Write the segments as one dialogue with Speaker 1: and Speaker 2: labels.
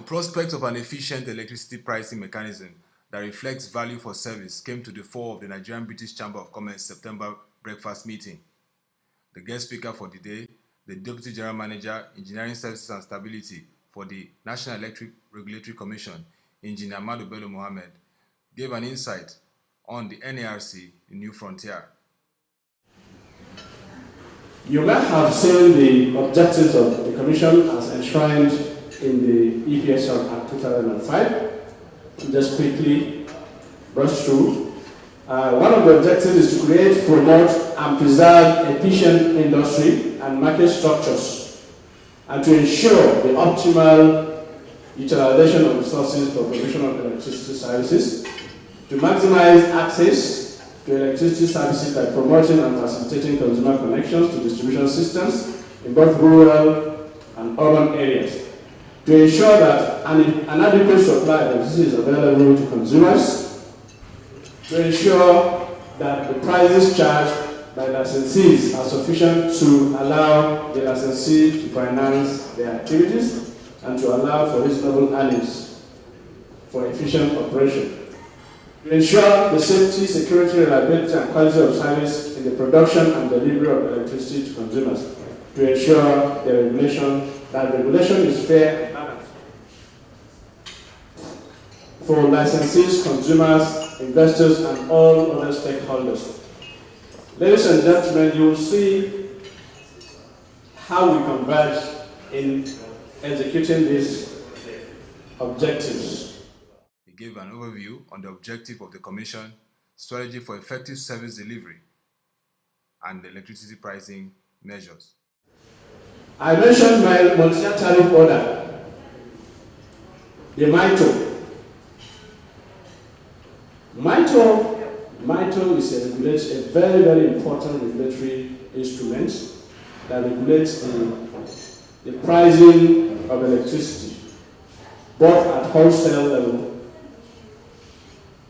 Speaker 1: prospect of an efficient electricity pricing mechanism that reflects value for service came to the fore of the Nigerian British Chamber of Commerce September breakfast meeting. The guest speaker for the day, the Deputy General Manager, Engineering Services and Stability for the National Electric Regulatory Commission, Engineer Mohammed, gave an insight on the NERC, the new frontier.
Speaker 2: You might have seen the objectives of the Commission as enshrined in the EPSL Act 2005. Just quickly brush through. One of the objectives is to create, promote, and preserve efficient industry and market structures, and to ensure the optimal utilization of resources for provision of electricity services, to maximize access to electricity services by promoting and facilitating consumer connections to distribution systems in both rural and urban areas, to ensure that an adequate supply of electricity is available to consumers, to ensure that the prices charged by licensees are sufficient to allow the licensee to finance their activities and to allow for reasonable earnings for efficient operation, to ensure the safety, security, reliability, and quality of service in the production and delivery of electricity to consumers, to ensure that regulation is fair and balanced for licensees, consumers, investors, and all other stakeholders. Ladies and gentlemen, you will see how we converge in executing these objectives.
Speaker 1: He gave an overview on the objective of the Commission, strategy for effective service delivery, and the electricity pricing measures.
Speaker 2: I mentioned my multi-year tariff order, the MITO. MITO is a very, very important regulatory instrument that regulates the pricing of electricity, both at wholesale level,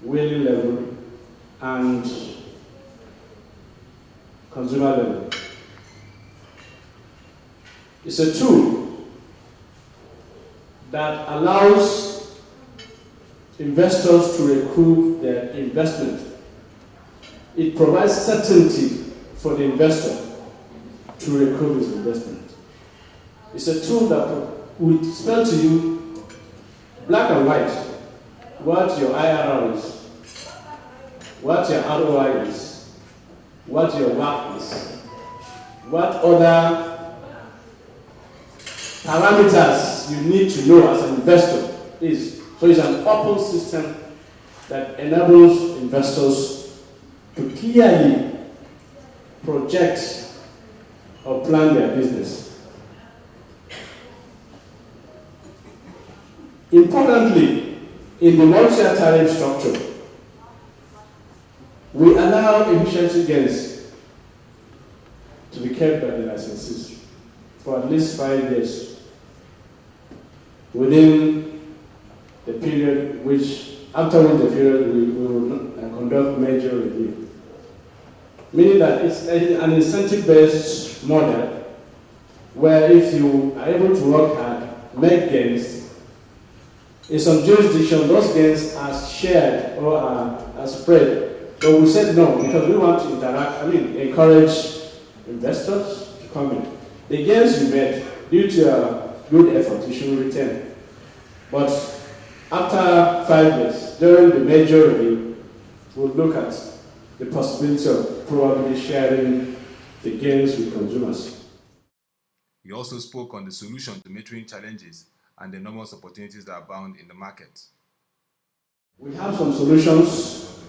Speaker 2: wheeling level, and consumer level. It's a tool that allows investors to recoup their investment. It provides certainty for the investor to recoup his investment. It's a tool that will spell to you, black and white, what your IRR is, what your ROI is, what your WACC is, what other parameters you need to know as an investor is. So it's an open system that enables investors to clearly project or plan their business. Importantly, in the multi-year tariff structure, we allow efficiency gains to be kept by the licensees for at least 5 years within the period after the period we will conduct major review. Meaning that it's an incentive-based model where if you are able to work hard, make gains, in some jurisdictions those gains are shared or are spread. But we said no, because we want to encourage investors to come in. The gains you made due to your good effort, you should retain. But after 5 years, during the major review, we'll look at the possibility of probably sharing the gains with consumers.
Speaker 1: He also spoke on the solution to metering challenges and the enormous opportunities that abound in the market.
Speaker 2: We have some solutions.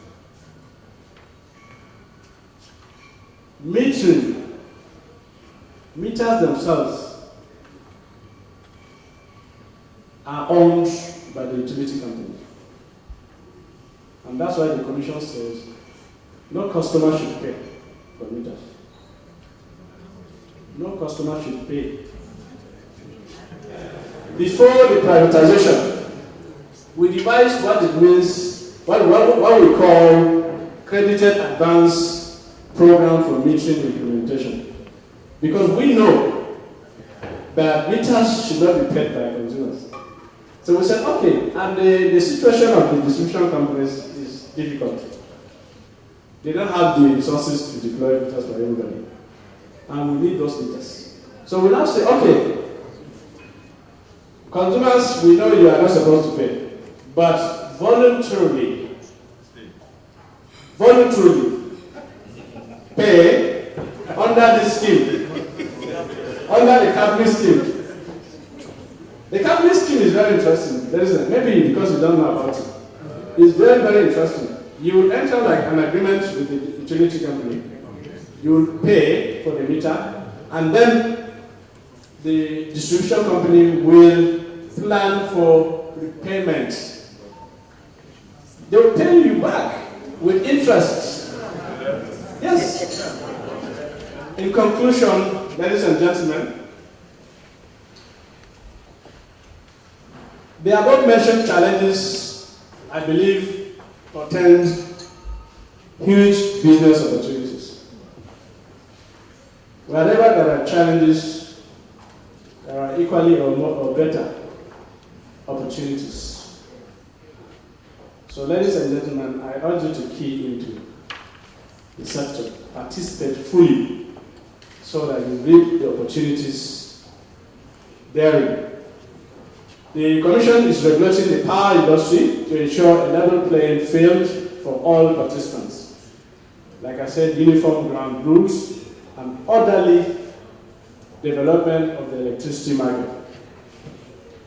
Speaker 2: Meters themselves are owned by the utility company. And that's why the Commission says no customer should pay for meters. No customer should pay. Before the privatization, we devised what it means, what we call credited advance program for metering implementation. Because we know that meters should not be paid by consumers. So we said, okay, and the situation of the distribution companies is difficult. They don't have the resources to deploy meters for everybody. And we need those meters. So we now say, okay, consumers, we know you are not supposed to pay, but voluntarily pay under this scheme, under the cabinet scheme. The cabinet scheme is very interesting. Maybe because you don't know about it. It's very, very interesting. You will enter like an agreement with the utility company. You will pay for the meter, and then the distribution company will plan for repayment. They will pay you back with interest. Yes. In conclusion, ladies and gentlemen, the above mentioned challenges, I believe, portend huge business opportunities. Wherever there are challenges, there are equally or more or better opportunities. So, ladies and gentlemen, I urge you to key into the sector, participate fully, so that you reap the opportunities therein. The Commission is regulating the power industry to ensure a level playing field for all participants. Like I said, uniform ground rules and orderly development of the electricity market.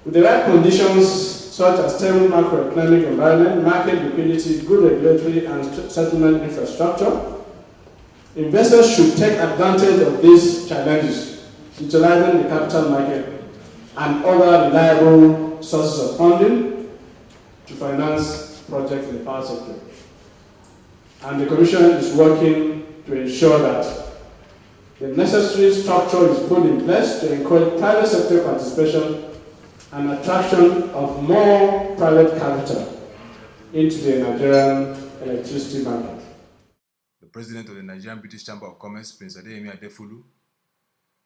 Speaker 2: With the right conditions, such as stable macroeconomic environment, market liquidity, good regulatory and settlement infrastructure, investors should take advantage of these challenges, utilizing the capital market and other reliable sources of funding to finance projects in the power sector. And the Commission is working to ensure that the necessary structure is put in place to encourage private sector participation and attraction of more private capital into the Nigerian electricity market.
Speaker 1: The President of the Nigerian British Chamber of Commerce, Prince Adeyemi Adefulu,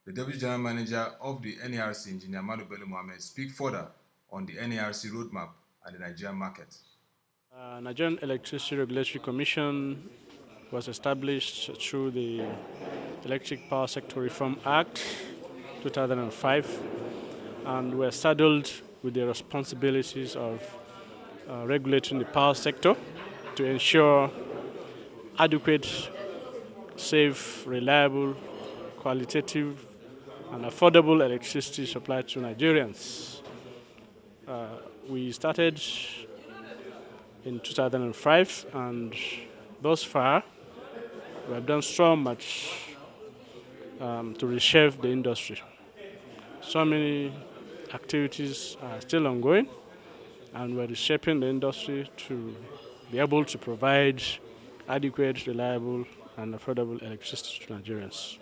Speaker 1: the Deputy General Manager of the NERC, Engineer Mohammed, speak further on the NERC roadmap and the Nigerian market.
Speaker 3: Nigerian Electricity Regulatory Commission was established through the Electric Power Sector Reform Act 2005, and we're saddled with the responsibilities of regulating the power sector to ensure adequate, safe, reliable, qualitative, and affordable electricity supply to Nigerians. We started in 2005, and thus far we have done so much to reshape the industry. So many activities are still ongoing, and we're reshaping the industry to be able to provide adequate, reliable, and affordable electricity to Nigerians.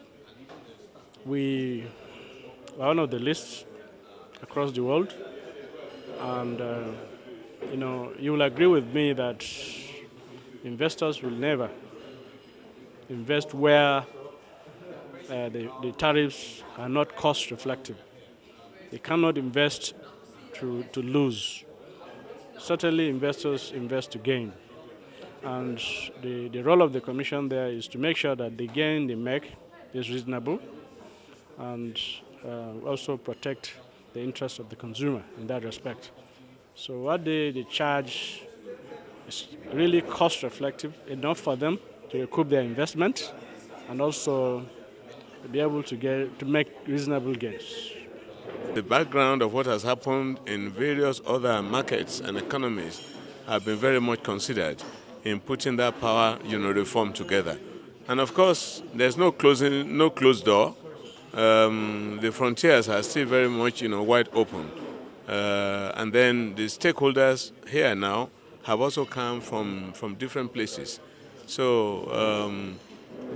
Speaker 3: We are one of the lists across the world, and you will agree with me that investors will never invest where the tariffs are not cost reflective. They cannot invest to lose. Certainly investors invest to gain. And the role of the Commission there is to make sure that the gain they make is reasonable, and also protect the interests of the consumer in that respect. So what they charge is really cost reflective, enough for them to recoup their investment and also be able to make reasonable gains.
Speaker 4: The background of what has happened in various other markets and economies have been very much considered in putting that power reform together. And of course, there's no closed door. The frontiers are still very much wide open. And then the stakeholders here now have also come from different places. So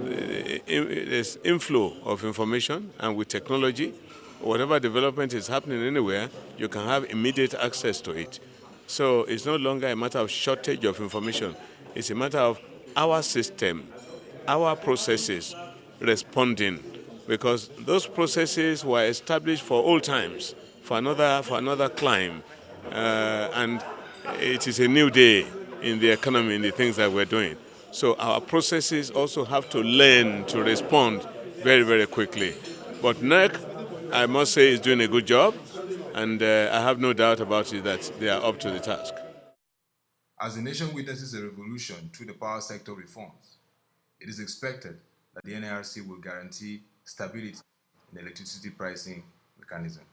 Speaker 4: there's inflow of information, and with technology, whatever development is happening anywhere, you can have immediate access to it. So it's no longer a matter of shortage of information. It's a matter of our system, our processes responding, because those processes were established for old times, for another climb. and it is a new day in the economy, in the things that we're doing. So our processes also have to learn to respond very, very quickly. But NERC, I must say, is doing a good job, and I have no doubt about it that they are up to the task.
Speaker 1: As the nation witnesses a revolution through the power sector reforms, it is expected that the NERC will guarantee stability in the electricity pricing mechanism.